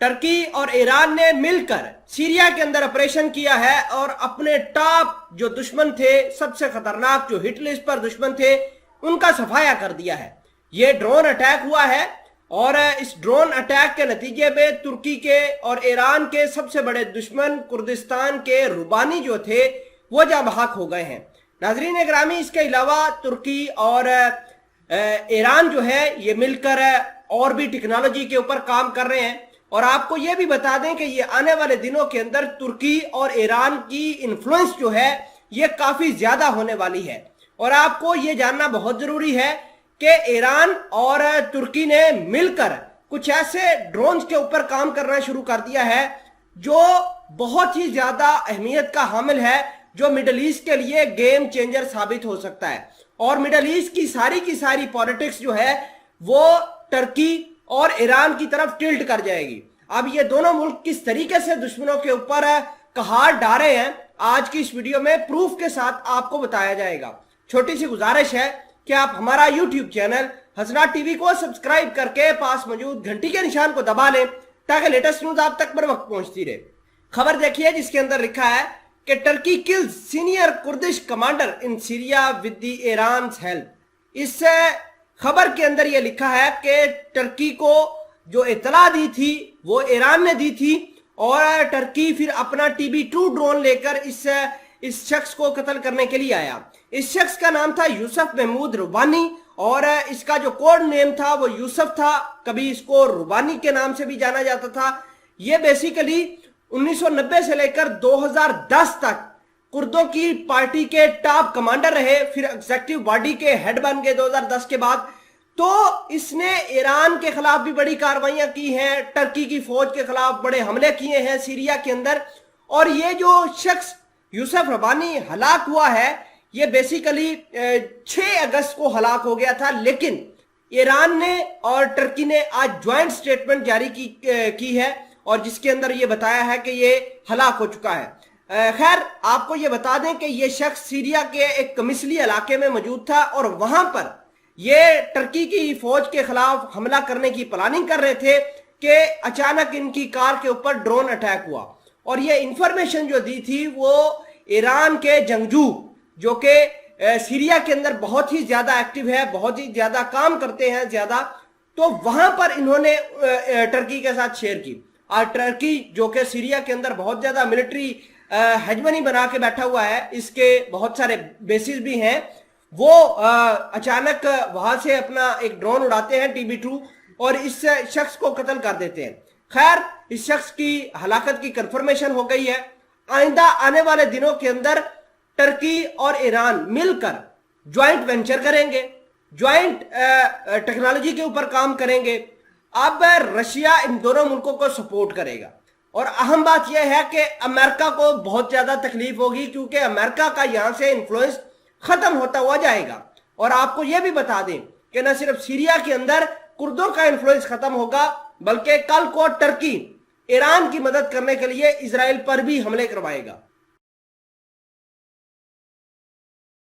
Turkey और Iran ने मिलकर सीरिया के अंदर ऑपरेशन किया है और अपने टॉप जो दुश्मन थे, सबसे खतरनाक जो हिट लिस्ट पर दुश्मन थे, उनका सफाया कर दिया है। ये ड्रोन अटैक हुआ है और इस ड्रोन अटैक के नतीजे में तुर्की के और ईरान के सबसे बड़े दुश्मन कुर्दिस्तान के रुबानी जो थे वो जाँ बहक हो गए हैं। नाजरीन ग्रामी, इसके अलावा तुर्की और ईरान जो है ये मिलकर और भी टेक्नोलॉजी के ऊपर काम कर रहे हैं। और आपको ये भी बता दें कि ये आने वाले दिनों के अंदर तुर्की और ईरान की इन्फ्लुएंस जो है ये काफी ज्यादा होने वाली है। और आपको ये जानना बहुत जरूरी है कि ईरान और तुर्की ने मिलकर कुछ ऐसे ड्रोन्स के ऊपर काम करना शुरू कर दिया है जो बहुत ही ज्यादा अहमियत का हामिल है, जो मिडल ईस्ट के लिए गेम चेंजर साबित हो सकता है। और मिडल ईस्ट की सारी पॉलिटिक्स जो है वो टर्की और ईरान की तरफ टिल्ट कर जाएगी। अब ये दोनों मुल्क किस तरीके से दुश्मनों के ऊपर कहार डाले हैं, आज की इस वीडियो में प्रूफ के साथ आपको बताया जाएगा। छोटी सी गुजारिश है कि आप हमारा यूट्यूब चैनल हसनात टीवी को सब्सक्राइब करके पास मौजूद घंटी के निशान को दबा लें ताकि लेटेस्ट न्यूज आप तक बर वक्त पहुंचती रहे। खबर देखिए जिसके अंदर लिखा है कि Turkey kills senior Kurdish commander in Syria with the Iran's help. इस खबर के अंदर यह लिखा है कि टर्की को जो इतला दी थी वो ईरान ने दी थी और टर्की फिर अपना TB2 ड्रोन लेकर इस शख्स को कत्ल करने के लिए आया। इस शख्स का नाम था यूसुफ महमूद रुबानी और इसका जो कोड नेम था वो यूसुफ था, कभी इसको रुबानी के नाम से भी जाना जाता था। ये बेसिकली 1990 से लेकर 2010 तक कुर्दों की पार्टी के टॉप कमांडर रहे, फिर एग्जीक्यूटिव बॉडी के हेड बन गए 2010 के बाद। तो इसने ईरान के खिलाफ भी बड़ी कार्रवाइयां की हैं, टर्की की फौज के खिलाफ बड़े हमले किए हैं सीरिया के अंदर। और ये जो शख्स यूसुफ रुबानी हलाक हुआ है ये बेसिकली 6 अगस्त को हलाक हो गया था, लेकिन ईरान ने और टर्की ने आज ज्वाइंट स्टेटमेंट जारी की है और जिसके अंदर ये बताया है कि ये हलाक हो चुका है। खैर आपको ये बता दें कि ये शख्स सीरिया के एक कमिसली इलाके में मौजूद था और वहां पर ये टर्की की फौज के खिलाफ हमला करने की प्लानिंग कर रहे थे कि अचानक इनकी कार के ऊपर ड्रोन अटैक हुआ। और ये इंफॉर्मेशन जो दी थी वो ईरान के जंगजू जो कि सीरिया के अंदर बहुत ही ज्यादा एक्टिव है, बहुत ही ज्यादा काम करते हैं ज्यादा, तो वहां पर इन्होंने टर्की के साथ शेयर की। और टर्की जो कि सीरिया के अंदर बहुत ज्यादा मिलिट्री हेजमनी बना के बैठा हुआ है, इसके बहुत सारे बेसिस भी हैं, वो अचानक वहां से अपना एक ड्रोन उड़ाते हैं TB2 और इस शख्स को कत्ल कर देते हैं। खैर इस शख्स की हलाकत की कंफर्मेशन हो गई है। आइंदा आने वाले दिनों के अंदर टर्की और ईरान मिलकर ज्वाइंट वेंचर करेंगे, ज्वाइंट टेक्नोलॉजी के ऊपर काम करेंगे। अब रशिया इन दोनों मुल्कों को सपोर्ट करेगा और अहम बात यह है कि अमेरिका को बहुत ज्यादा तकलीफ होगी क्योंकि अमेरिका का यहां से इन्फ्लुएंस खत्म होता हुआ जाएगा। और आपको यह भी बता दें कि न सिर्फ सीरिया के अंदर कुर्दों का इन्फ्लुएंस खत्म होगा बल्कि कल को टर्की ईरान की मदद करने के लिए इजराइल पर भी हमले करवाएगा।